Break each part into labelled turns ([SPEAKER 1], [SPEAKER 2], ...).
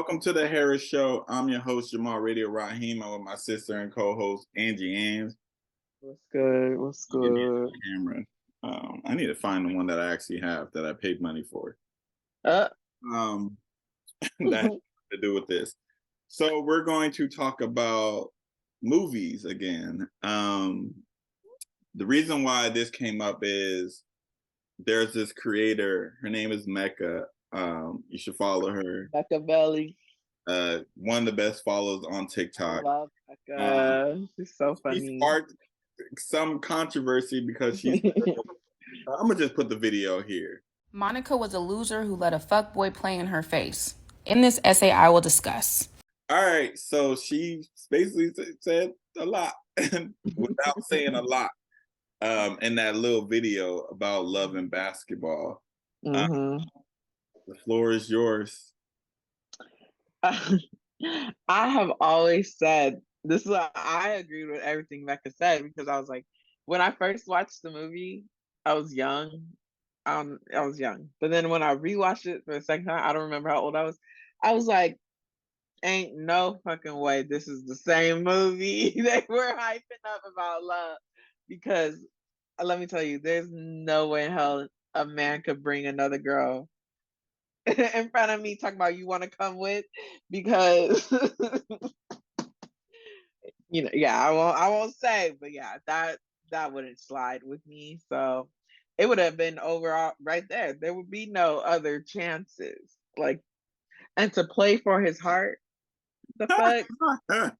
[SPEAKER 1] Welcome to the Harris Show. I'm your host, Jamal Radio Rahim. I'm with my sister and co-host, Angie Ang.
[SPEAKER 2] What's good? What's good?
[SPEAKER 1] Camera. I need to find the one that I actually have that I paid money for.
[SPEAKER 2] Uh,
[SPEAKER 1] that has to do with this. So we're going to talk about movies again. The reason why this came up is there's this creator. Her name is Mecca. You should follow her.
[SPEAKER 2] Becca Belly.
[SPEAKER 1] One of the best follows on TikTok.
[SPEAKER 2] I love Becca. She's so funny.
[SPEAKER 1] She sparked some controversy because she's. I'm gonna just put the video here.
[SPEAKER 3] Monica was a loser who let a fuckboy play in her face. In this essay, I will discuss.
[SPEAKER 1] All right, so she basically said a lot without saying a lot in that little video about love and basketball.
[SPEAKER 2] Mm-hmm.
[SPEAKER 1] The floor is yours.
[SPEAKER 2] I have always said this is I agreed with everything Becca said because I was like, when I first watched the movie, I was young. I was young, but then when I rewatched it for the second time, I don't remember how old I was. I was like, ain't no fucking way this is the same movie they were hyping up about love. Because let me tell you, there's no way in hell a man could bring another girl in front of me talking about you want to come with, because I won't say, but yeah, that wouldn't slide with me. So it would have been over right there. There would be no other chances. Like, and to play for his heart, the fuck. I'm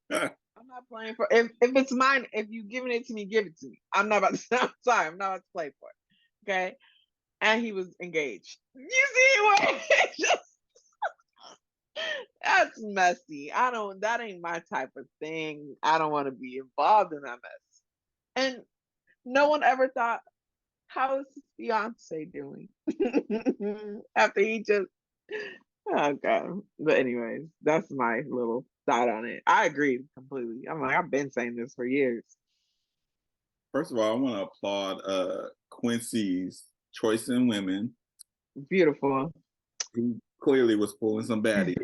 [SPEAKER 2] not playing for if it's mine. If you giving it to me, give it to me. I'm not about to. I'm sorry, I'm not about to play for it. Okay. And he was engaged. You see what? That's messy. That ain't my type of thing. I don't want to be involved in that mess. And no one ever thought, how is his fiance doing? After he just, oh God. But anyways, that's my little thought on it. I agree completely. I'm like, I've been saying this for years.
[SPEAKER 1] First of all, I want to applaud Quincy's choice in women.
[SPEAKER 2] Beautiful.
[SPEAKER 1] He clearly was pulling some baddies.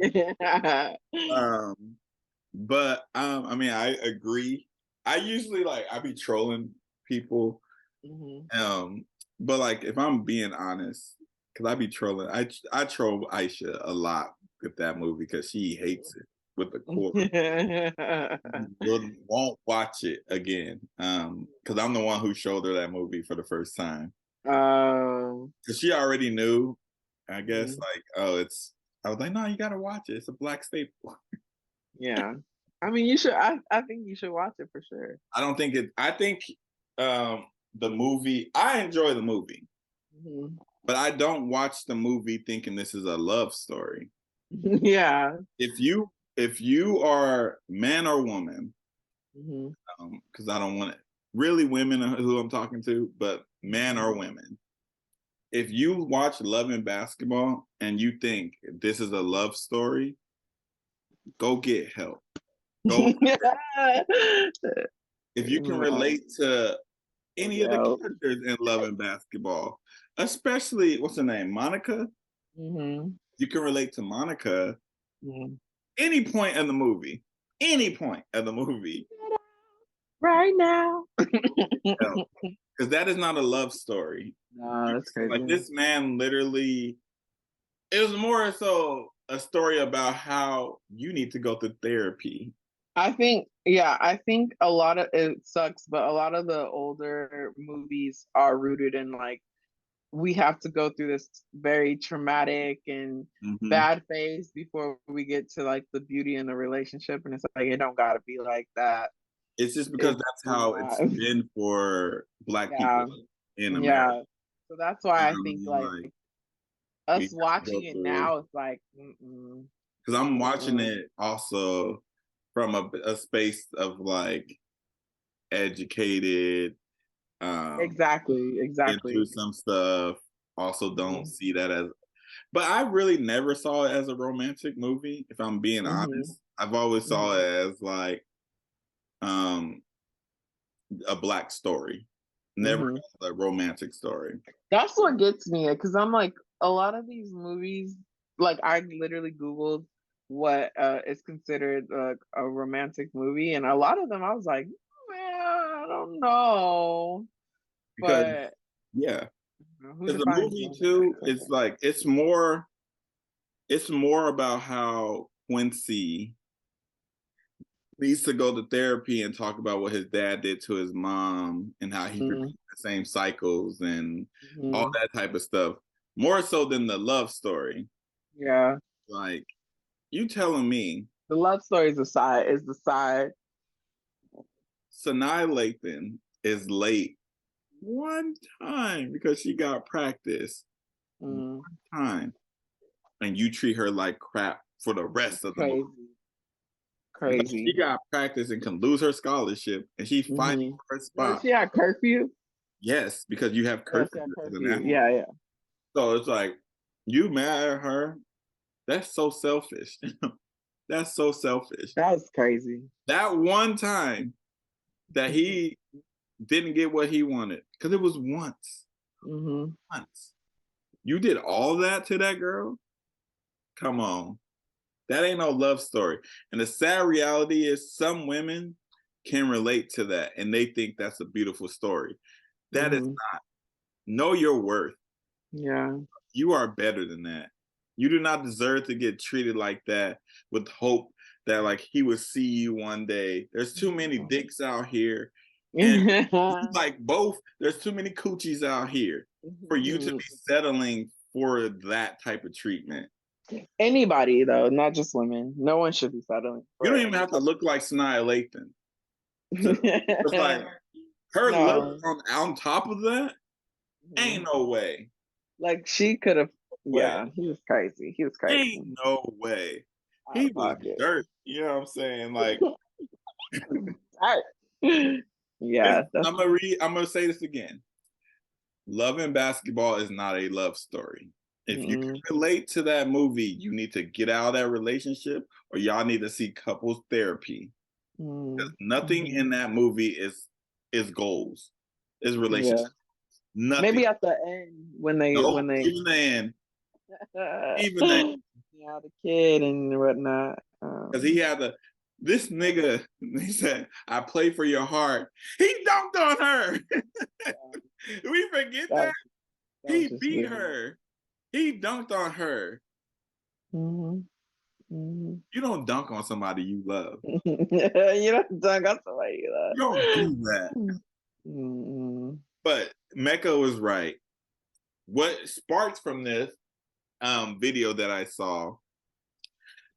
[SPEAKER 1] But I mean, I agree. I usually I be trolling people.
[SPEAKER 2] Mm-hmm.
[SPEAKER 1] But like, if I'm being honest, because I be trolling, I troll Aisha a lot with that movie because she hates it with the core. Won't watch it again. Because I'm the one who showed her that movie for the first time. Because she already knew, I guess, I was like, no, you gotta watch it. It's a black staple.
[SPEAKER 2] Yeah. I mean, you should. I think you should watch it for sure.
[SPEAKER 1] I think the movie, I enjoy the movie, but I don't watch the movie thinking this is a love story.
[SPEAKER 2] Yeah.
[SPEAKER 1] If you are man or woman, because I don't want it, really women are who I'm talking to, but man or women, if you watch Love and Basketball and you think this is a love story, go get help. Go. If you can relate to any of the characters in Love and Basketball, especially what's her name, Monica. You can relate to Monica. Any point in the movie.
[SPEAKER 2] Right now.
[SPEAKER 1] Because that is not a love story.
[SPEAKER 2] No, that's crazy.
[SPEAKER 1] Like, this man literally, it was more so a story about how you need to go through therapy.
[SPEAKER 2] I think a lot of it sucks, but a lot of the older movies are rooted in like, we have to go through this very traumatic and bad phase before we get to like the beauty in the relationship. And it's like, it don't gotta be like that.
[SPEAKER 1] It's just because that's how it's been for Black people in America. Yeah.
[SPEAKER 2] So that's why I think like us watching it now is like,
[SPEAKER 1] because I'm watching it also from a space of like educated,
[SPEAKER 2] exactly
[SPEAKER 1] into some stuff. Also don't see that as, but I really never saw it as a romantic movie, if I'm being honest. I've always saw it as like a black story, never a romantic story.
[SPEAKER 2] That's what gets me, because I'm like, a lot of these movies, like I literally Googled what is considered a romantic movie, and a lot of them I was like, man, I don't know,
[SPEAKER 1] because
[SPEAKER 2] but
[SPEAKER 1] yeah,
[SPEAKER 2] who
[SPEAKER 1] because the
[SPEAKER 2] defines
[SPEAKER 1] movie too,
[SPEAKER 2] romance?
[SPEAKER 1] it's like it's more about how Quincy needs to go to therapy and talk about what his dad did to his mom and how he
[SPEAKER 2] Mm-hmm.
[SPEAKER 1] repeats the same cycles and all
[SPEAKER 2] Mm-hmm.
[SPEAKER 1] that type of stuff. More so than the love story.
[SPEAKER 2] Yeah,
[SPEAKER 1] Like, you telling me
[SPEAKER 2] the love story is the side.
[SPEAKER 1] Sanaa Lathan is late one time because she got practice one
[SPEAKER 2] Mm,
[SPEAKER 1] time, and you treat her like crap for the rest of the movie.
[SPEAKER 2] crazy,
[SPEAKER 1] Because she
[SPEAKER 2] crazy.
[SPEAKER 1] got practice and can lose her scholarship, and she's fighting
[SPEAKER 2] Mm-hmm.
[SPEAKER 1] for her
[SPEAKER 2] Well,
[SPEAKER 1] spot.
[SPEAKER 2] she had curfew.
[SPEAKER 1] Yes, because you have
[SPEAKER 2] Yeah,
[SPEAKER 1] curfew
[SPEAKER 2] she had
[SPEAKER 1] as an
[SPEAKER 2] curfew.
[SPEAKER 1] athlete.
[SPEAKER 2] Yeah, yeah.
[SPEAKER 1] So it's like, you mad at her? That's so selfish. That's so selfish.
[SPEAKER 2] That was crazy.
[SPEAKER 1] That one time that he didn't get what he wanted, because it was once.
[SPEAKER 2] Mm-hmm.
[SPEAKER 1] Once. You did all that to that girl? Come on. That ain't no love story. And the sad reality is some women can relate to that and they think that's a beautiful story. That is
[SPEAKER 2] Mm-hmm.
[SPEAKER 1] not. Know your worth.
[SPEAKER 2] Yeah.
[SPEAKER 1] You are better than that. You do not deserve to get treated like that with hope that like he would see you one day. There's too many dicks out here. And like both, there's too many coochies out here for you to be settling for that type of treatment.
[SPEAKER 2] Anybody though, not just women. No one should be settling
[SPEAKER 1] You
[SPEAKER 2] for
[SPEAKER 1] don't even
[SPEAKER 2] any
[SPEAKER 1] have to look like Sanaa Lathan. It's like
[SPEAKER 2] type.
[SPEAKER 1] her look
[SPEAKER 2] No.
[SPEAKER 1] on top of that,
[SPEAKER 2] Mhm.
[SPEAKER 1] ain't no way.
[SPEAKER 2] Like she could have.
[SPEAKER 1] Way.
[SPEAKER 2] Yeah, he was crazy. He was crazy.
[SPEAKER 1] Ain't no way.
[SPEAKER 2] Out
[SPEAKER 1] He
[SPEAKER 2] of
[SPEAKER 1] was
[SPEAKER 2] pocket.
[SPEAKER 1] dirt. You know what I'm saying? Like,
[SPEAKER 2] Yeah, that's.
[SPEAKER 1] I'm gonna say this again. Love and Basketball is not a love story. If you can
[SPEAKER 2] Mm,
[SPEAKER 1] relate to that movie, you need to get out of that relationship, or y'all need to see couples therapy. Because nothing in that movie is goals, is
[SPEAKER 2] yeah.
[SPEAKER 1] relationship. Nothing.
[SPEAKER 2] Maybe at the end when they
[SPEAKER 1] No, even then, even then,
[SPEAKER 2] yeah, the kid and whatnot.
[SPEAKER 1] because he had this nigga. He said, "I play for your heart." He dunked on her. We forget
[SPEAKER 2] that,
[SPEAKER 1] that
[SPEAKER 2] that was
[SPEAKER 1] he
[SPEAKER 2] just
[SPEAKER 1] beat
[SPEAKER 2] weird.
[SPEAKER 1] her. He dunked on her.
[SPEAKER 2] Mm-hmm. Mm-hmm.
[SPEAKER 1] You don't dunk on somebody you love.
[SPEAKER 2] You don't dunk on somebody
[SPEAKER 1] You don't do that.
[SPEAKER 2] Mm-hmm.
[SPEAKER 1] But Mecca was right. What sparked from this video that I saw,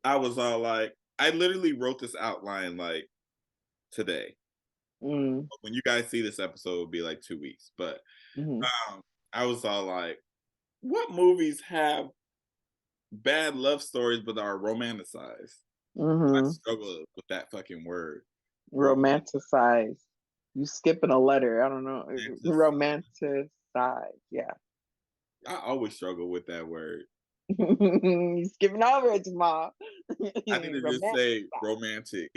[SPEAKER 1] I was all like, I literally wrote this outline like today.
[SPEAKER 2] Mm-hmm.
[SPEAKER 1] When you guys see this episode, it'll be like 2 weeks. But I was all like, what movies have bad love stories but are romanticized? I
[SPEAKER 2] Mm-hmm.
[SPEAKER 1] struggle with that fucking word.
[SPEAKER 2] Romanticize. You skipping a letter. I don't know. Romanticize. Yeah.
[SPEAKER 1] I always struggle with that word.
[SPEAKER 2] You skipping over it, Jamal.
[SPEAKER 1] I need to just say romantic.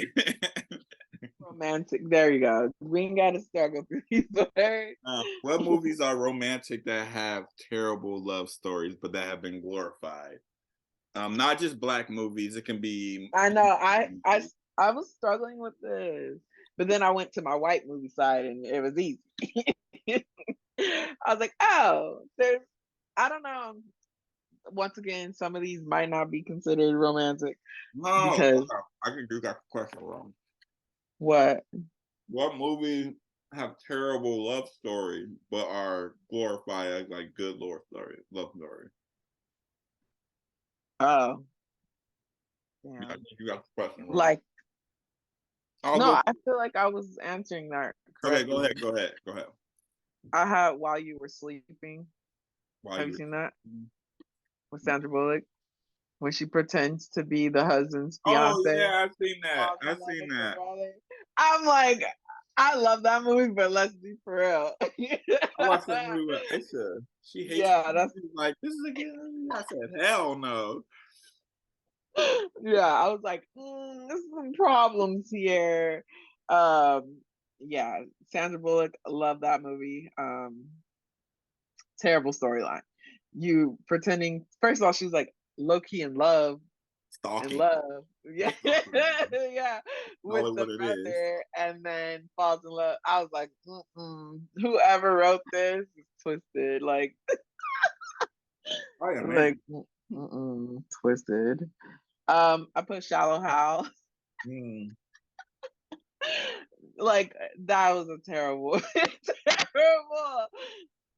[SPEAKER 2] Romantic. There you go. We ain't got to struggle through these words.
[SPEAKER 1] What movies are romantic that have terrible love stories but that have been glorified? Not just Black movies. It can be.
[SPEAKER 2] I know. I was struggling with this, but then I went to my white movie side and it was easy. I was like, oh, there's. I don't know. Once again, some of these might not be considered romantic.
[SPEAKER 1] No,
[SPEAKER 2] Because
[SPEAKER 1] I can do that question wrong.
[SPEAKER 2] what?
[SPEAKER 1] What movies have terrible love stories but are glorified as like good love story?
[SPEAKER 2] Oh,
[SPEAKER 1] I
[SPEAKER 2] damn.
[SPEAKER 1] think you got the question wrong.
[SPEAKER 2] Like,
[SPEAKER 1] I'll
[SPEAKER 2] no,
[SPEAKER 1] go.
[SPEAKER 2] I feel like I was answering that
[SPEAKER 1] Okay,
[SPEAKER 2] correctly.
[SPEAKER 1] go ahead.
[SPEAKER 2] I had While You Were Sleeping. Have you seen that? With Sandra Bullock? When she pretends to be the husband's fiance.
[SPEAKER 1] Oh yeah, I've seen that.
[SPEAKER 2] I'm like, I love that movie, but let's be for real.
[SPEAKER 1] I watched that movie with Aisha. She hates She's like, this is a good movie. I said, hell no.
[SPEAKER 2] Yeah, I was like, there's some problems here. Yeah, Sandra Bullock, love that movie. Terrible storyline. You pretending, first of all, she's like low key in love
[SPEAKER 1] Stalking.
[SPEAKER 2] In love. Yeah. Yeah. With
[SPEAKER 1] Call it
[SPEAKER 2] the
[SPEAKER 1] what it is.
[SPEAKER 2] brother and then falls in love. I was like, whoever wrote this is twisted. Like,
[SPEAKER 1] Oh, yeah, man.
[SPEAKER 2] Twisted. I put Shallow Hal. Like, that was a terrible,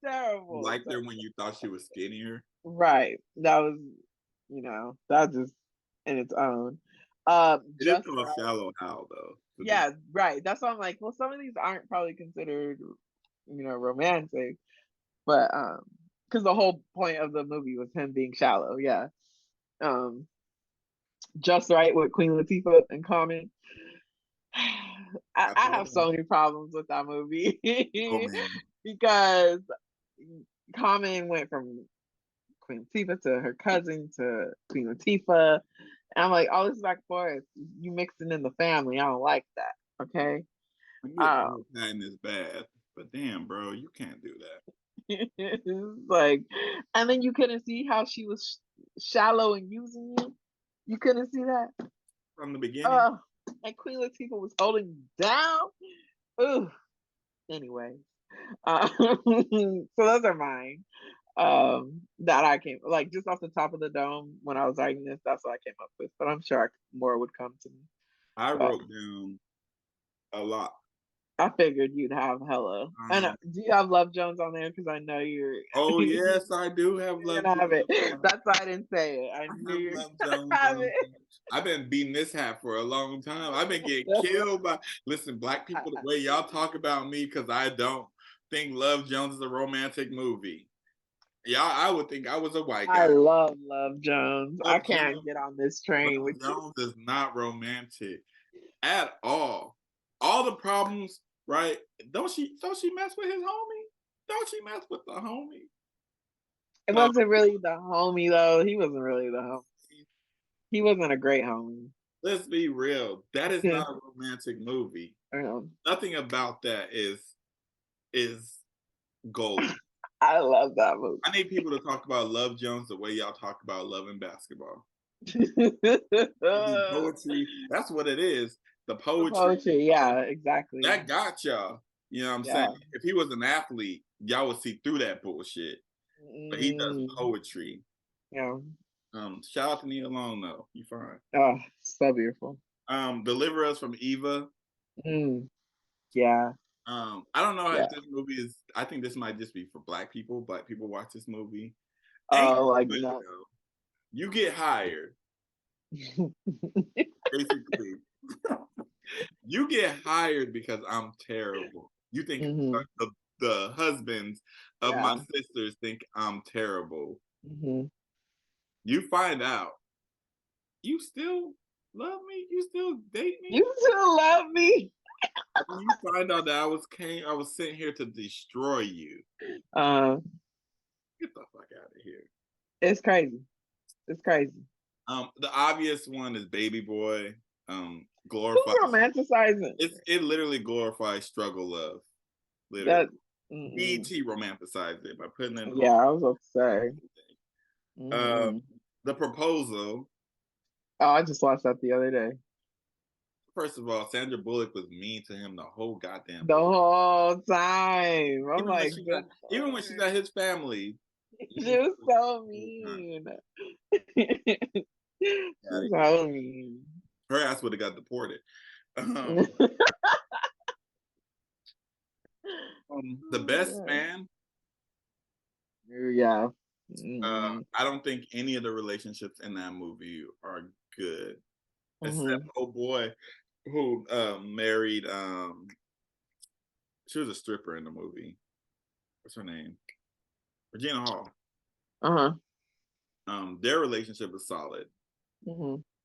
[SPEAKER 2] terrible.
[SPEAKER 1] Liked her when you thought she was skinnier.
[SPEAKER 2] Right. That was, that just in its own.
[SPEAKER 1] It is
[SPEAKER 2] Just
[SPEAKER 1] called
[SPEAKER 2] Right.
[SPEAKER 1] Shallow Hal, though.
[SPEAKER 2] Yeah, right. That's why I'm like, well, some of these aren't probably considered, romantic, but because the whole point of the movie was him being shallow. Yeah. Just Right with Queen Latifah in Common. I have so many problems with that movie.
[SPEAKER 1] Oh, man.
[SPEAKER 2] Because Common went from Queen Latifah to her cousin to Queen Latifah. And I'm like, oh, this is back and forth. You mixing in the family. I don't like that. Okay.
[SPEAKER 1] Patting is bad, but damn, bro, you can't do that.
[SPEAKER 2] Like, and then you couldn't see how she was shallow and using you. You couldn't see that
[SPEAKER 1] From the beginning.
[SPEAKER 2] And Queen Latifah was holding down. Ooh. Anyway, so those are mine. That I came like just off the top of the dome when I was writing this. That's what I came up with, but I'm sure more would come to me.
[SPEAKER 1] I wrote down a lot.
[SPEAKER 2] I figured you'd have hella. And do you have Love Jones on there? Because I know you're.
[SPEAKER 1] Oh yes, I do have Love Jones.
[SPEAKER 2] Have it. That's why I didn't say it. I knew you have it.
[SPEAKER 1] I've been beating this hat for a long time. I've been getting killed by. Listen, black people, the way y'all talk about me, because I don't think Love Jones is a romantic movie. Y'all, I would think I was a white guy.
[SPEAKER 2] I love Love Jones. I can't get on this train with you.
[SPEAKER 1] Love Jones is not romantic at all. All the problems, right? Don't she mess with his homie? Don't she mess with the homie?
[SPEAKER 2] It wasn't really the homie though. He wasn't really the homie. He wasn't a great homie.
[SPEAKER 1] Let's be real. That is not a romantic movie. Nothing about that is gold.
[SPEAKER 2] I love that movie.
[SPEAKER 1] I need people to talk about Love Jones the way y'all talk about Love and Basketball. Poetry. That's what it is. The poetry.
[SPEAKER 2] Yeah, exactly.
[SPEAKER 1] That got y'all. You know what I'm saying? If he was an athlete, y'all would see through that bullshit. But he does poetry.
[SPEAKER 2] Yeah.
[SPEAKER 1] Shout out to Nia Long though. You fine.
[SPEAKER 2] Oh, so beautiful.
[SPEAKER 1] Deliver Us from Eva.
[SPEAKER 2] Yeah.
[SPEAKER 1] I don't know if this movie is. I think this might just be for black people. Black people watch this movie. You get hired. Basically, you get hired because I'm terrible. You think the husbands of my sisters think I'm terrible. You find out. You still love me? You still date me?
[SPEAKER 2] You still love me?
[SPEAKER 1] You find out that I was sent here to destroy you. Get the fuck out of here.
[SPEAKER 2] It's crazy. It's crazy.
[SPEAKER 1] The obvious one is Baby Boy. Glorifies.
[SPEAKER 2] Who's romanticizing?
[SPEAKER 1] It literally glorifies struggle love. Literally. BT romanticized it by putting in.
[SPEAKER 2] Yeah, I was about to
[SPEAKER 1] say. The Proposal.
[SPEAKER 2] Oh, I just watched that the other day.
[SPEAKER 1] First of all, Sandra Bullock was mean to him the whole goddamn
[SPEAKER 2] whole time. Oh my god!
[SPEAKER 1] Even when she's at his family,
[SPEAKER 2] she was so mean. So mean.
[SPEAKER 1] Her ass would have got deported. The Best Man.
[SPEAKER 2] Yeah.
[SPEAKER 1] I don't think any of the relationships in that movie are good, except old boy who married. She was a stripper in the movie. What's her name? Regina Hall. Their relationship is solid.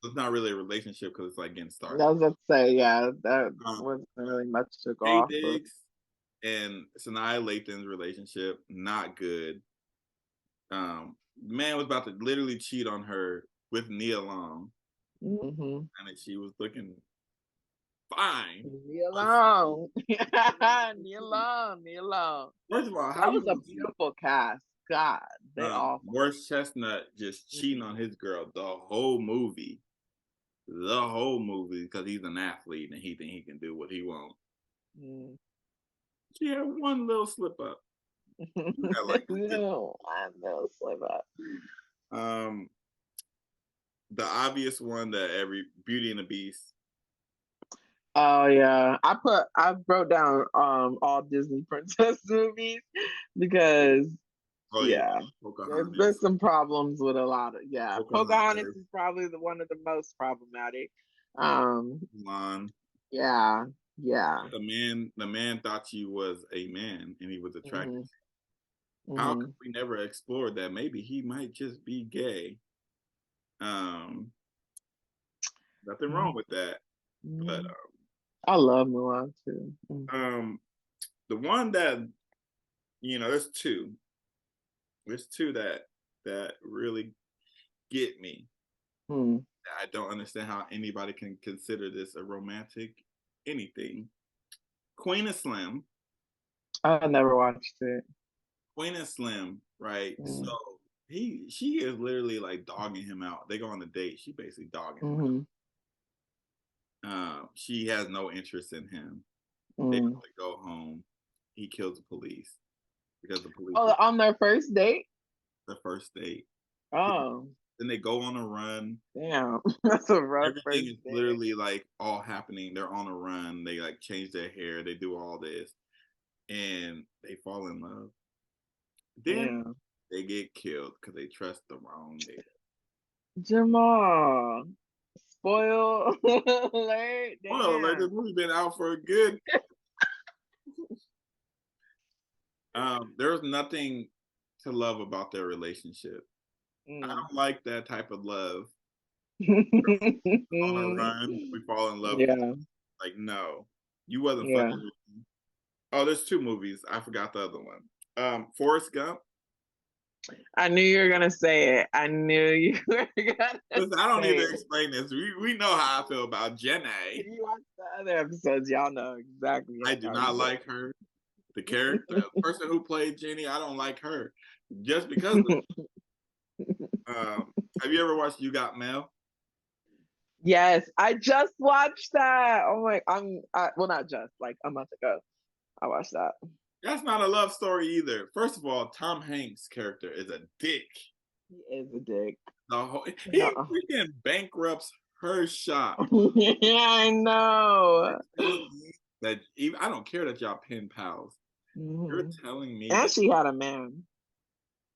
[SPEAKER 1] It's not really a relationship because it's like getting started.
[SPEAKER 2] I was about to say, yeah, that wasn't really much to go off.
[SPEAKER 1] Diggs and Sanaa Lathan's relationship, not good. Man was about to literally cheat on her with Nia Long. And she was looking fine.
[SPEAKER 2] Nia Long. Nia Long.
[SPEAKER 1] First of all,
[SPEAKER 2] that was a beautiful cast. God, they all.
[SPEAKER 1] Morris Chestnut just cheating on his girl the whole movie. the whole movie because he's an athlete and he think he can do what he wants. She had one little slip up.
[SPEAKER 2] No, one little slip up.
[SPEAKER 1] The obvious one that every Beauty and the Beast.
[SPEAKER 2] Oh yeah, I wrote down all Disney princess movies because there's some problems with a lot of Pocahontas is probably one of the most problematic.
[SPEAKER 1] Mulan.
[SPEAKER 2] Yeah.
[SPEAKER 1] The man thought you was a man and he was attracted. How could we never explored that? Maybe he might just be gay. Nothing wrong with that. But
[SPEAKER 2] I love Mulan too.
[SPEAKER 1] The one that there's two. There's two that really get me. I don't understand how anybody can consider this a romantic anything. Queen of Slim.
[SPEAKER 2] I never watched it.
[SPEAKER 1] Queen and Slim, right? So she is literally like dogging him out. They go on a date. She basically dogging him out. She has no interest in him. They go home. He kills the police because the police.
[SPEAKER 2] Oh, on their first date.
[SPEAKER 1] The first date.
[SPEAKER 2] Oh.
[SPEAKER 1] Then they go on a run.
[SPEAKER 2] Damn, that's a rough.
[SPEAKER 1] Everything is literally like all happening. They're on a run. They like change their hair. They do all this, and they fall in love. Then they get killed because they trust the wrong nigga.
[SPEAKER 2] Jamal, spoil alert.
[SPEAKER 1] Spoil alert! This movie's been out for a good. There's nothing to love about their relationship. I don't like that type of love. On a run, we fall in love.
[SPEAKER 2] Yeah.
[SPEAKER 1] Like, no, you wasn't fucking with me. Oh, there's two movies. I forgot the other one. Forrest Gump.
[SPEAKER 2] I knew you were gonna say it. I knew you were gonna.
[SPEAKER 1] Listen, I don't need to explain this. We know how I feel about Jenna.
[SPEAKER 2] If you watch the other episodes, y'all know exactly.
[SPEAKER 1] I do not like her. The character, the person who played Jenny, I don't like her. Just because. Have you ever watched You Got Mail?
[SPEAKER 2] Yes, I just watched that. Oh my, well, not just, like a month ago. I watched that.
[SPEAKER 1] That's not a love story either. First of all, Tom Hanks' character is a dick.
[SPEAKER 2] He is a dick.
[SPEAKER 1] He freaking bankrupts her shop.
[SPEAKER 2] Yeah, I know.
[SPEAKER 1] That even I don't care that y'all pen pals. You're telling me.
[SPEAKER 2] And she had a man.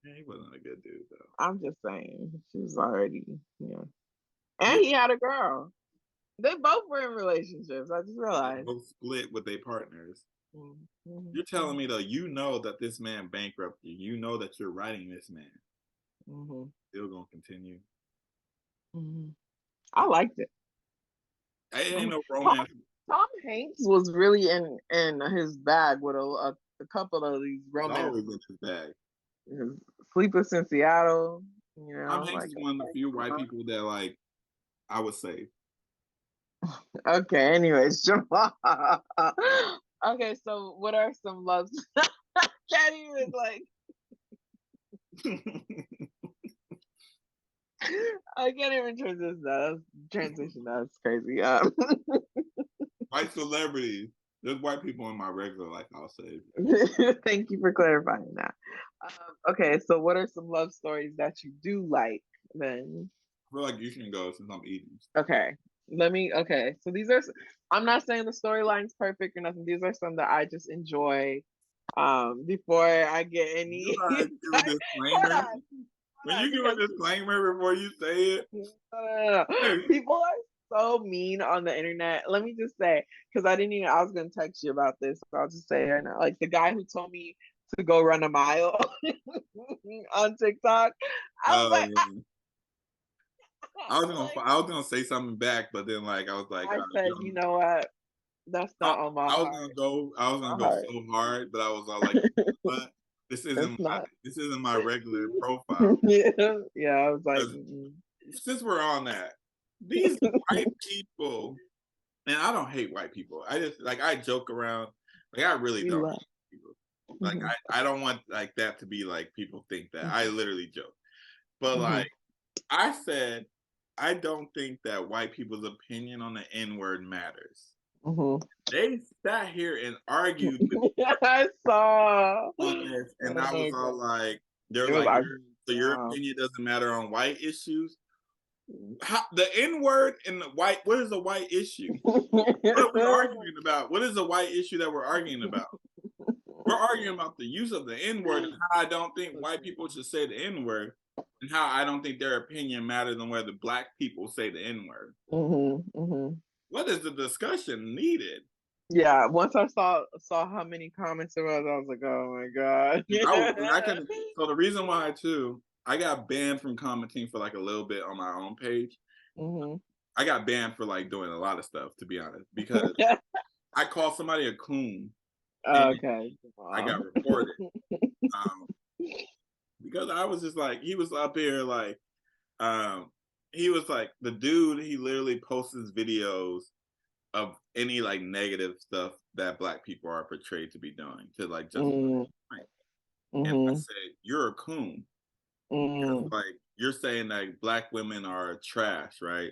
[SPEAKER 1] He wasn't a good dude though.
[SPEAKER 2] I'm just saying, she was already and he had a girl. They both were in relationships. I just realized.
[SPEAKER 1] They both split with their partners. You're telling me though, you know that this man bankrupted you. You know that you're writing this man. Still gonna continue.
[SPEAKER 2] I liked it.
[SPEAKER 1] It ain't no romance.
[SPEAKER 2] Tom Hanks was really in his bag with a couple of these romance.
[SPEAKER 1] Always in his bag.
[SPEAKER 2] Sleepless in Seattle.
[SPEAKER 1] Tom Hanks is one of the few white people that like I would say.
[SPEAKER 2] Okay. Anyways, Jamal. Okay, so what are some loves? Can't even like. I can't even transition. That's crazy.
[SPEAKER 1] White celebrities. There's white people in my regular life. I'll say.
[SPEAKER 2] Thank you for clarifying that. Okay, so what are some love stories that you do like? Then
[SPEAKER 1] I feel like you can go since I'm eating.
[SPEAKER 2] Okay. So these are. I'm not saying the storyline's perfect or nothing. These are some that I just enjoy. Before I get any.
[SPEAKER 1] When you give a disclaimer before you say it.
[SPEAKER 2] People are so mean on the internet. Let me just say, because I was gonna text you about this, so I'll just say right now. Like the guy who told me to go run a mile on TikTok. I
[SPEAKER 1] was gonna say something back, but then like I was like,
[SPEAKER 2] I said, you know what? That's not on my heart.
[SPEAKER 1] I was gonna go so hard, but I was all like, but this isn't my regular profile.
[SPEAKER 2] Yeah, I was like,
[SPEAKER 1] since we're on that, these white people, and I don't hate white people. I just like I joke around. Like I really don't hate people. Like I don't want like that to be like people think that. I literally joke. But like I said I don't think that white people's opinion on the N-word matters.
[SPEAKER 2] Mm-hmm.
[SPEAKER 1] They sat here and argued with
[SPEAKER 2] I saw
[SPEAKER 1] on this, and I was all like, they're
[SPEAKER 2] it was
[SPEAKER 1] like,
[SPEAKER 2] arguing.
[SPEAKER 1] so your opinion doesn't matter on white issues? How, the N-word and the white, what is a white issue? What are we arguing about? What is a white issue that we're arguing about? We're arguing about the use of the N-word and how I don't think white people should say the N-word and how I don't think their opinion matters on whether black people say the N-word.
[SPEAKER 2] Mm-hmm, mm-hmm.
[SPEAKER 1] What is the discussion needed?
[SPEAKER 2] Yeah, once I saw how many comments there was, I was like, oh my God.
[SPEAKER 1] So the reason why too, I got banned from commenting for like a little bit on my own page.
[SPEAKER 2] Mm-hmm.
[SPEAKER 1] I got banned for like doing a lot of stuff, to be honest, because I called somebody a coon.
[SPEAKER 2] Okay.
[SPEAKER 1] I got reported. Because I was just like, he was up here like, he was like, the dude, he literally posts his videos of any like negative stuff that black people are portrayed to be doing to like just and I said, you're a coon. Like you're saying that black women are trash, right?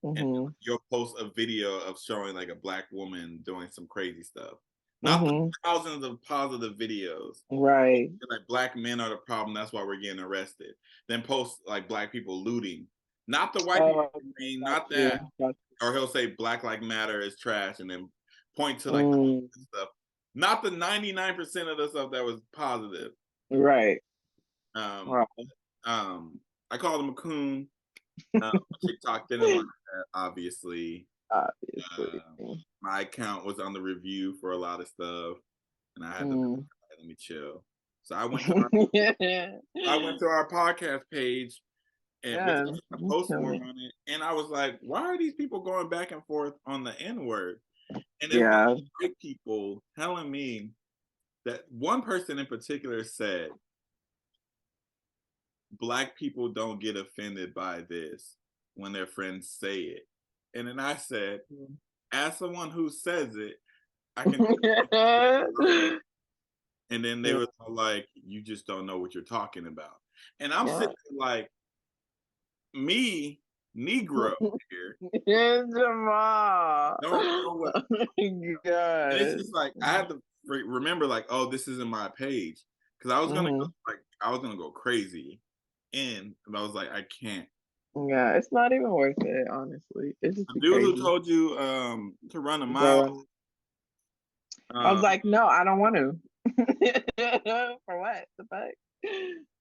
[SPEAKER 1] And you'll post a video of showing like a black woman doing some crazy stuff. Not the thousands of positive videos.
[SPEAKER 2] Right.
[SPEAKER 1] Like black men are the problem. That's why we're getting arrested. Then post like black people looting. Not the white people. Not that. Or he'll say Black Lives Matter is trash and then point to like stuff. Not the 99% of the stuff that was positive.
[SPEAKER 2] Right.
[SPEAKER 1] I called him a coon. TikTok didn't like that, obviously. My account was on the review for a lot of stuff, and I had to let me chill. So I went to our podcast page and I posted more on it, and I was like, "Why are these people going back and forth on the N-word?" And it's white people telling me that one person in particular said, "Black people don't get offended by this when their friends say it," and then I said, "As someone who says it, I can." And then they were like, "You just don't know what you're talking about." And I'm sitting there like, me, Negro here.
[SPEAKER 2] Jamal.
[SPEAKER 1] Don't know what.
[SPEAKER 2] Oh my God.
[SPEAKER 1] And it's just like I had to remember, like, oh, this isn't my page, because I was gonna go crazy, and I was like, I can't.
[SPEAKER 2] Yeah, it's not even worth it, honestly. It's just
[SPEAKER 1] the dude
[SPEAKER 2] crazy.
[SPEAKER 1] who told you to run a mile.
[SPEAKER 2] I was like, no, I don't want to. For what? The fuck?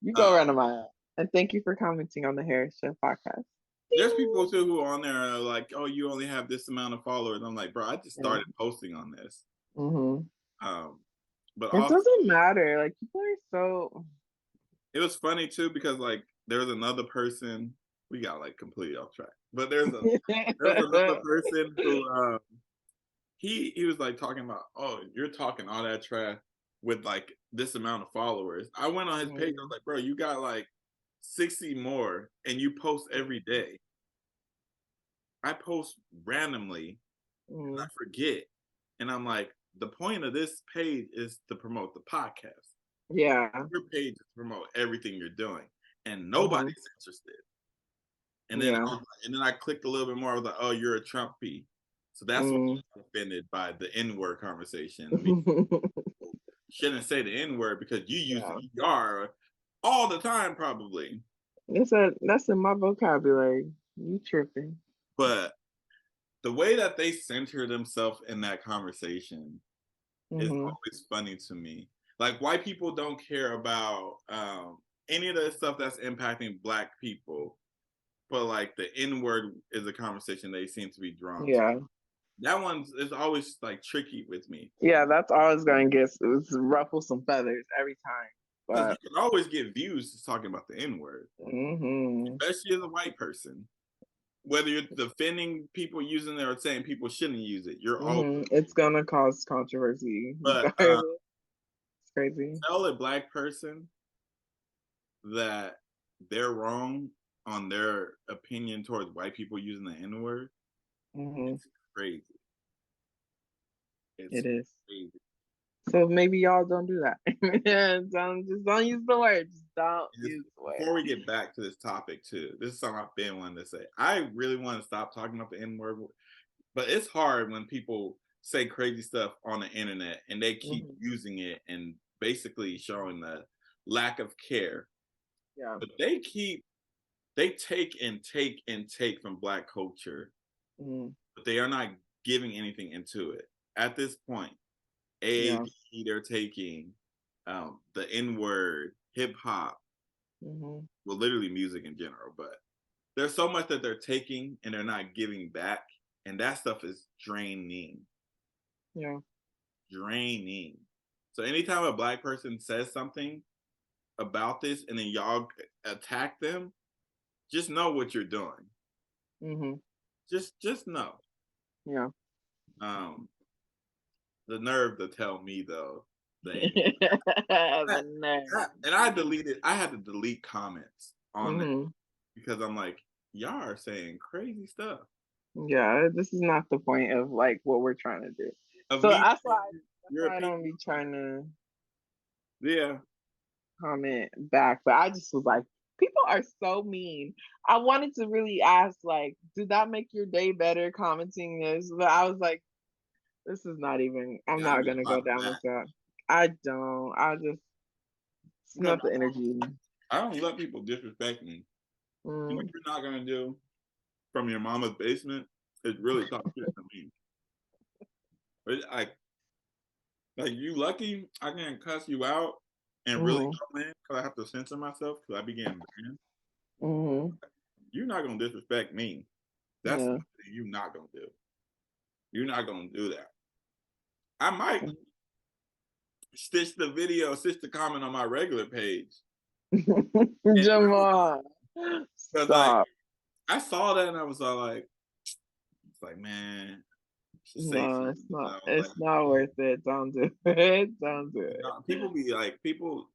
[SPEAKER 2] You go run a mile. And thank you for commenting on the Harris Show podcast.
[SPEAKER 1] There's people too who are on there are like, oh, you only have this amount of followers. I'm like, bro, I just started posting on this. But
[SPEAKER 2] it doesn't matter. Like, people are so.
[SPEAKER 1] It was funny too because like there was another person. We got like completely off track, but there's another person who he was like talking about, oh, you're talking all that trash with like this amount of followers. I went on his page. I was like, bro, you got like 60 more, and you post every day. I post randomly, and I forget, and I'm like, the point of this page is to promote the podcast.
[SPEAKER 2] Yeah,
[SPEAKER 1] your page is to promote everything you're doing, and nobody's interested. And then I clicked a little bit more. I was like, oh, you're a Trumpy. So that's why I'm offended by the N-word conversation. Shouldn't say the N-word because you use the ER all the time, probably.
[SPEAKER 2] That's in my vocabulary. You tripping.
[SPEAKER 1] But the way that they center themselves in that conversation is always funny to me. Like, white people don't care about any of the stuff that's impacting black people. But like the N-word is a conversation they seem to be drawn to. That one is always like tricky with me.
[SPEAKER 2] Yeah, that's always going to ruffle some feathers every time.
[SPEAKER 1] But you can always get views just talking about the N-word, especially as a white person. Whether you're defending people using it or saying people shouldn't use it, you're always.
[SPEAKER 2] It's gonna cause controversy.
[SPEAKER 1] But
[SPEAKER 2] it's crazy.
[SPEAKER 1] Tell a black person that they're wrong on their opinion towards white people using the N-word. It's crazy.
[SPEAKER 2] It is. Crazy. So maybe y'all don't do that. Just don't use the word. Just Don't use swear.
[SPEAKER 1] Before we get back to this topic too, this is something I've been wanting to say. I really want to stop talking about the N-word, but it's hard when people say crazy stuff on the internet and they keep using it and basically showing the lack of care.
[SPEAKER 2] Yeah.
[SPEAKER 1] But they take and take and take from Black culture, but they are not giving anything into it. At this point, they're taking the N-word, hip hop, well, literally music in general, but there's so much that they're taking and they're not giving back, and that stuff is draining.
[SPEAKER 2] Yeah.
[SPEAKER 1] Draining. So anytime a Black person says something about this and then y'all attack them, just know what you're doing. Just know.
[SPEAKER 2] Yeah.
[SPEAKER 1] The nerve to tell me though.
[SPEAKER 2] The nerve.
[SPEAKER 1] And I had to delete comments on it because I'm like, y'all are saying crazy stuff.
[SPEAKER 2] Yeah, this is not the point of like what we're trying to do. So that's why I don't be trying to comment back. But I just was like, people are so mean. I wanted to really ask, like, did that make your day better commenting this? But I was like, this is not even, I'm not going to go down with that. I don't. It's not the energy.
[SPEAKER 1] I don't let people disrespect me. What you're not going to do from your mama's basement is really talk shit to me. But like you lucky I can't cuss you out and really go in because I have to censor myself because I began banned. You're not going to disrespect me. That's something you're not going to do. You're not going to do that. I might stitch the comment on my regular page.
[SPEAKER 2] Jamal.
[SPEAKER 1] Like, I saw that and I was all like, it's like, man.
[SPEAKER 2] No, it's not. It's not worth it. Don't do it. Don't do it.
[SPEAKER 1] People be like, people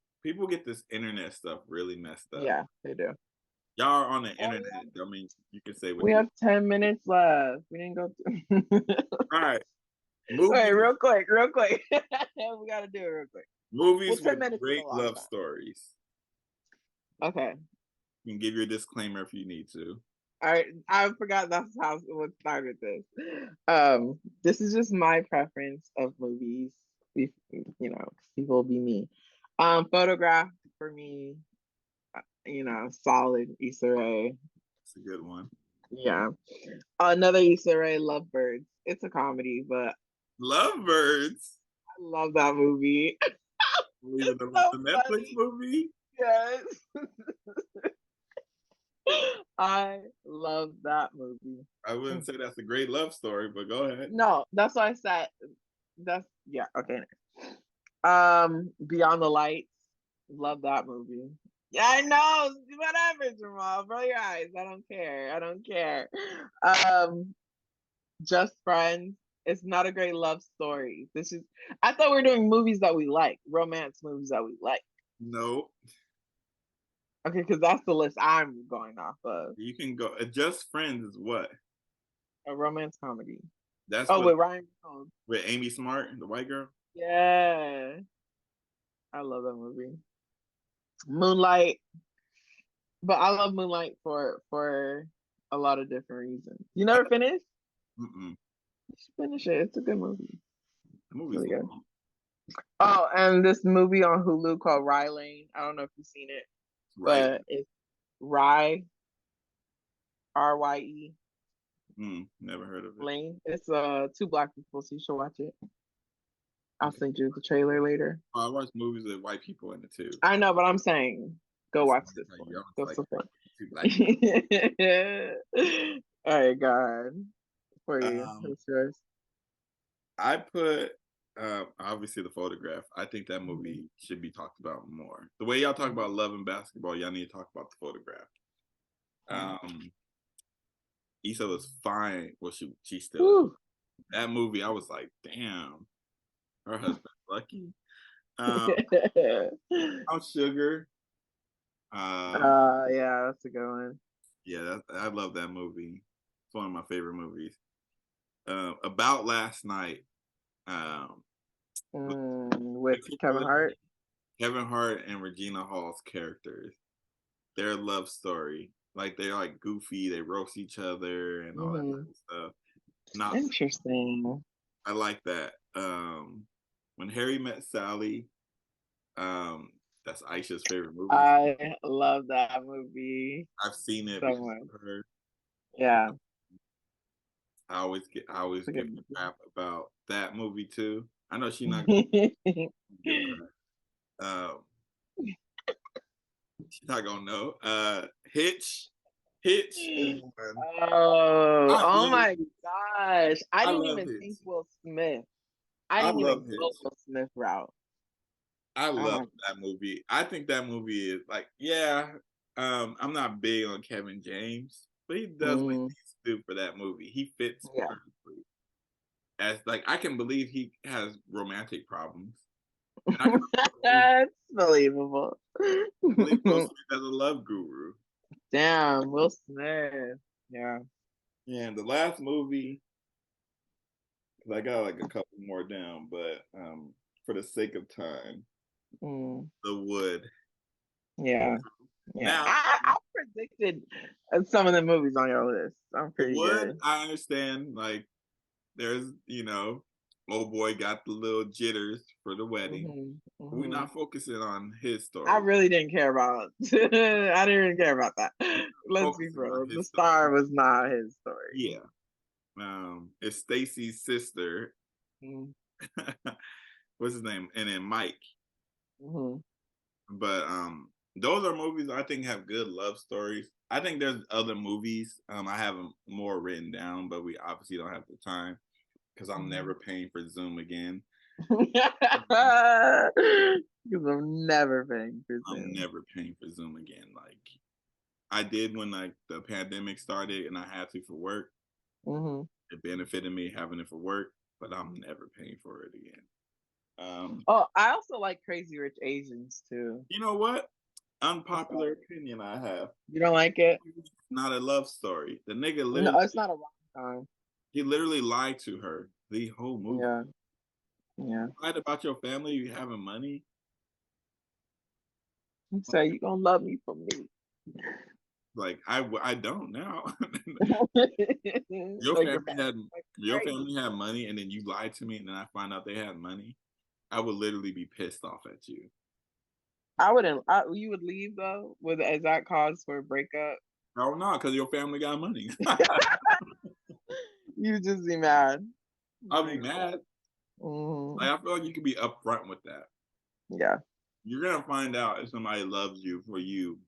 [SPEAKER 1] get this internet stuff really messed up.
[SPEAKER 2] Yeah, they do.
[SPEAKER 1] Y'all are on the internet. I mean, you can say what
[SPEAKER 2] we have 10 minutes left. We didn't go through.
[SPEAKER 1] All right.
[SPEAKER 2] Wait, real quick. We gotta do it real quick.
[SPEAKER 1] Movies with great love stories.
[SPEAKER 2] Okay.
[SPEAKER 1] You can give your disclaimer if you need to.
[SPEAKER 2] All right, I forgot that's how what started this. This is just my preference of movies. People be me. Photograph for me, solid Issa Rae.
[SPEAKER 1] It's a good one.
[SPEAKER 2] Yeah. Another Issa Rae, Lovebirds. It's a comedy, but
[SPEAKER 1] Lovebirds.
[SPEAKER 2] I love that movie.
[SPEAKER 1] The Netflix movie?
[SPEAKER 2] Yes. I love that movie.
[SPEAKER 1] I wouldn't say that's a great love story, but go ahead.
[SPEAKER 2] No, that's what I said. Okay. Beyond the Lights. Love that movie. Yeah, I know. Whatever, Jamal. Roll your eyes. I don't care. Just Friends. It's not a great love story. I thought we were doing movies that we like, romance movies that we like.
[SPEAKER 1] No.
[SPEAKER 2] Okay, because that's the list I'm going off of.
[SPEAKER 1] You can go. Just Friends is what?
[SPEAKER 2] A romance comedy.
[SPEAKER 1] That's
[SPEAKER 2] with Ryan Reynolds.
[SPEAKER 1] With Amy Smart, the white girl?
[SPEAKER 2] Yeah. I love that movie. Moonlight. But I love Moonlight for a lot of different reasons. You never finished?
[SPEAKER 1] Mm-mm.
[SPEAKER 2] You should finish it. It's a good movie.
[SPEAKER 1] The movie's really good.
[SPEAKER 2] Oh, and this movie on Hulu called Rye Lane. I don't know if you've seen it.
[SPEAKER 1] Right.
[SPEAKER 2] But it's Rye. RYE.
[SPEAKER 1] Never heard of it.
[SPEAKER 2] Lane. It's 2 Black people, so you should watch it. I'll send you the trailer later.
[SPEAKER 1] I watch movies with white people in it too.
[SPEAKER 2] I know, but I'm saying go watch this one. Go support. All right, God. For you. What's yours?
[SPEAKER 1] I put obviously The Photograph. I think that movie should be talked about more. The way y'all talk about love and basketball, y'all need to talk about The Photograph. Issa was fine. Well, she still is. That movie, I was like, damn, her husband's lucky. I'm Sugar.
[SPEAKER 2] Yeah, that's a good one.
[SPEAKER 1] Yeah, I love that movie. It's one of my favorite movies. About Last Night.
[SPEAKER 2] With Kevin Hart.
[SPEAKER 1] Kevin Hart and Regina Hall's characters, their love story. Like they're like goofy, they roast each other and all that kind of stuff. Not
[SPEAKER 2] Interesting.
[SPEAKER 1] I like that. When Harry Met Sally, that's Aisha's favorite movie.
[SPEAKER 2] I love that movie.
[SPEAKER 1] I've seen it
[SPEAKER 2] so much.
[SPEAKER 1] with her.
[SPEAKER 2] Yeah.
[SPEAKER 1] I always give her crap about that movie too. I know she's not she's not gonna know. Hitch is one.
[SPEAKER 2] Oh my gosh. I didn't even
[SPEAKER 1] Hitch.
[SPEAKER 2] think Will Smith. I didn't even go Will Smith route.
[SPEAKER 1] I love that movie. I think that movie is like, I'm not big on Kevin James, but he does what he needs to do for that movie. He fits perfectly. As like, I can believe he has romantic problems.
[SPEAKER 2] That's believable.
[SPEAKER 1] Will Smith as a love guru.
[SPEAKER 2] Damn, Will Smith. Yeah.
[SPEAKER 1] Yeah, and the last movie, because I got like a couple more down, but for the sake of time, The Wood.
[SPEAKER 2] Yeah. Yeah. Now, I predicted some of the movies on your list. I'm pretty good.
[SPEAKER 1] I understand, like, there's, old boy got the little jitters for the wedding. We're not focusing on his story.
[SPEAKER 2] I really didn't care about I didn't even care about that. Let's be real. The star was not his story.
[SPEAKER 1] Yeah. It's Stacy's sister. What's his name? And then Mike. But those are movies I think have good love stories. I think there's other movies. I have them more written down, but we obviously don't have the time because I'm never paying for Zoom again.
[SPEAKER 2] Because I'm never paying for Zoom.
[SPEAKER 1] I'm never paying for Zoom again. Like I did when like the pandemic started and I had to for work. It benefited me having it for work, but I'm never paying for it again.
[SPEAKER 2] I also like Crazy Rich Asians too.
[SPEAKER 1] You know what? Unpopular opinion I have.
[SPEAKER 2] You don't like it?
[SPEAKER 1] It's not a love story. The nigga literally.
[SPEAKER 2] No, it's not a rom-com.
[SPEAKER 1] He literally lied to her the whole movie.
[SPEAKER 2] Yeah.
[SPEAKER 1] You lied about your family, you having money.
[SPEAKER 2] You say you gonna love me for me.
[SPEAKER 1] Like I don't now. Your family had money, and then you lied to me, and then I find out they had money. I would literally be pissed off at you.
[SPEAKER 2] I wouldn't. You would leave though. Is that cause for a breakup?
[SPEAKER 1] No, not because your family got money.
[SPEAKER 2] You just be mad.
[SPEAKER 1] I'll be mad. Like I feel like you could be upfront with that.
[SPEAKER 2] Yeah.
[SPEAKER 1] You're gonna find out if somebody loves you for you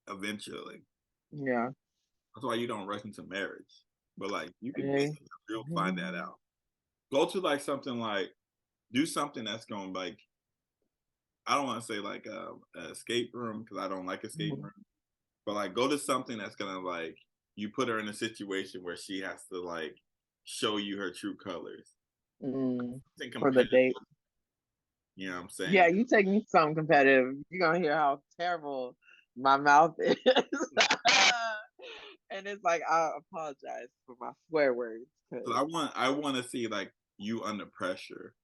[SPEAKER 1] eventually.
[SPEAKER 2] Yeah.
[SPEAKER 1] That's why you don't rush into marriage. But like you can you'll find that out. Go to like something like do something that's going like I don't want to say like a escape room because I don't like escape room. But like go to something that's gonna like you put her in a situation where she has to like show you her true colors.
[SPEAKER 2] For the date.
[SPEAKER 1] You know what I'm saying?
[SPEAKER 2] Yeah, you take me something competitive. You're gonna hear how terrible my mouth is. And it's like I apologize for my swear words.
[SPEAKER 1] So I want to see like you under pressure.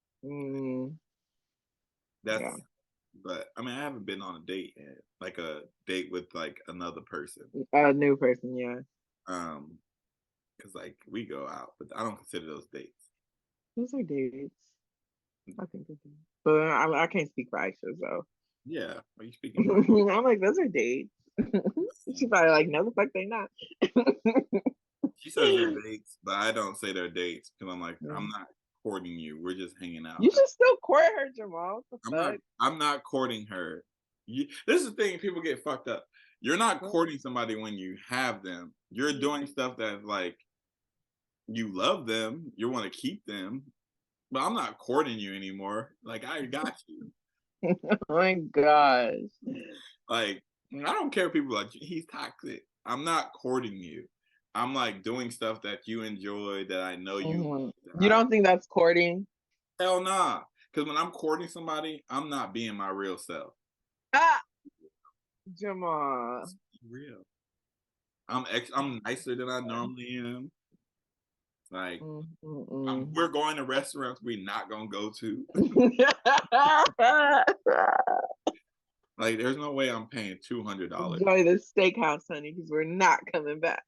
[SPEAKER 1] But I mean I haven't been on a date yet. Like a date with like another person.
[SPEAKER 2] A new person, yeah.
[SPEAKER 1] Because like we go out, but I don't consider those dates.
[SPEAKER 2] Those are dates. I think they're dates. But I can't speak for Aisha, so.
[SPEAKER 1] Yeah, are you speaking about?
[SPEAKER 2] I'm like, those are dates. She's probably like, no, the fuck they not.
[SPEAKER 1] She says they're dates, but I don't say they're dates because I'm like, I'm not courting you. We're just hanging out.
[SPEAKER 2] You should still court her, Jamal.
[SPEAKER 1] I'm not courting her. This is the thing, people get fucked up. You're not courting somebody when you have them. You're doing stuff that like you love them, you want to keep them, but I'm not courting you anymore. Like I got you.
[SPEAKER 2] Oh my gosh.
[SPEAKER 1] Like I don't care if people like he's toxic. I'm not courting you. I'm like doing stuff that you enjoy that I know you.
[SPEAKER 2] You don't think that's courting?
[SPEAKER 1] Hell nah. Because when I'm courting somebody, I'm not being my real self.
[SPEAKER 2] Jamal.
[SPEAKER 1] It's real. I'm nicer than I normally am. Like, we're going to restaurants we're not gonna go to. Like, there's no way I'm paying $200.
[SPEAKER 2] Enjoy the steakhouse, honey, because we're not coming back.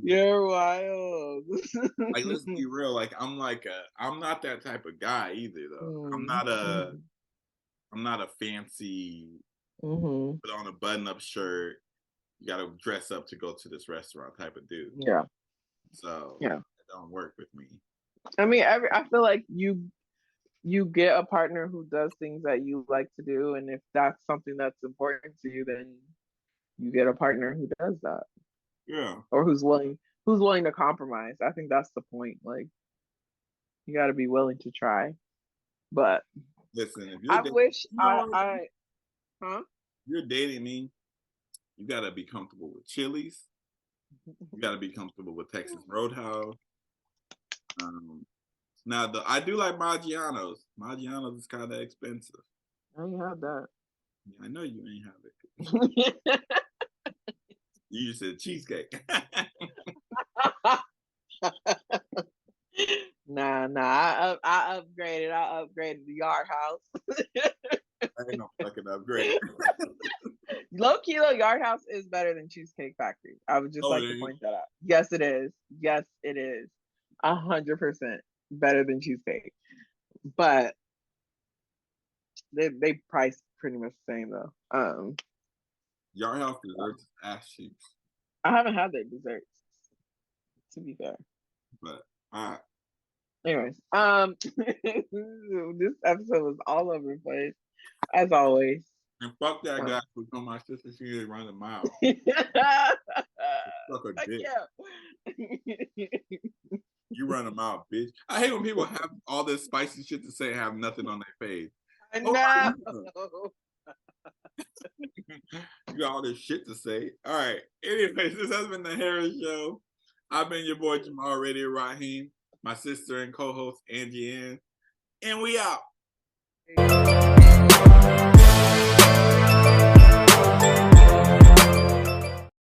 [SPEAKER 2] You're wild.
[SPEAKER 1] Like, let's be real. Like, I'm not that type of guy either, though. I'm not a fancy put on a button-up shirt. You got to dress up to go to this restaurant type of dude.
[SPEAKER 2] Yeah.
[SPEAKER 1] So it don't work with me.
[SPEAKER 2] I mean, I feel like you get a partner who does things that you like to do, and if that's something that's important to you, then you get a partner who does that.
[SPEAKER 1] Yeah.
[SPEAKER 2] Or who's willing to compromise. I think that's the point. Like, you got to be willing to try. But
[SPEAKER 1] listen, if you're dating me, you got to be comfortable with Chili's. You got to be comfortable with Texas Roadhouse. Now, I do like Maggiano's. Maggiano's is kind of expensive.
[SPEAKER 2] I ain't have that.
[SPEAKER 1] Yeah, I know you ain't have it. You just said cheesecake.
[SPEAKER 2] Nah. I upgraded. I upgraded the Yard House.
[SPEAKER 1] I ain't no fucking upgrade.
[SPEAKER 2] Low key, though, Yard House is better than Cheesecake Factory. I would just like to point that out. Yes, it is. Yes, it is. 100% better than Cheesecake. But they price pretty much the same though.
[SPEAKER 1] Yard House desserts ass cheeks.
[SPEAKER 2] I haven't had their desserts, to be fair.
[SPEAKER 1] But
[SPEAKER 2] anyways, this episode was all over the place, as always.
[SPEAKER 1] And fuck that guy who told my sister she didn't run a mile. Fuck a dick. You run a mile, bitch. I hate when people have all this spicy shit to say and have nothing on their face.
[SPEAKER 2] I know.
[SPEAKER 1] You got all this shit to say. All right. Anyways, this has been the Harris Show. I've been your boy Jamal Radio Raheem, my sister and co-host Angie Ang, and we out.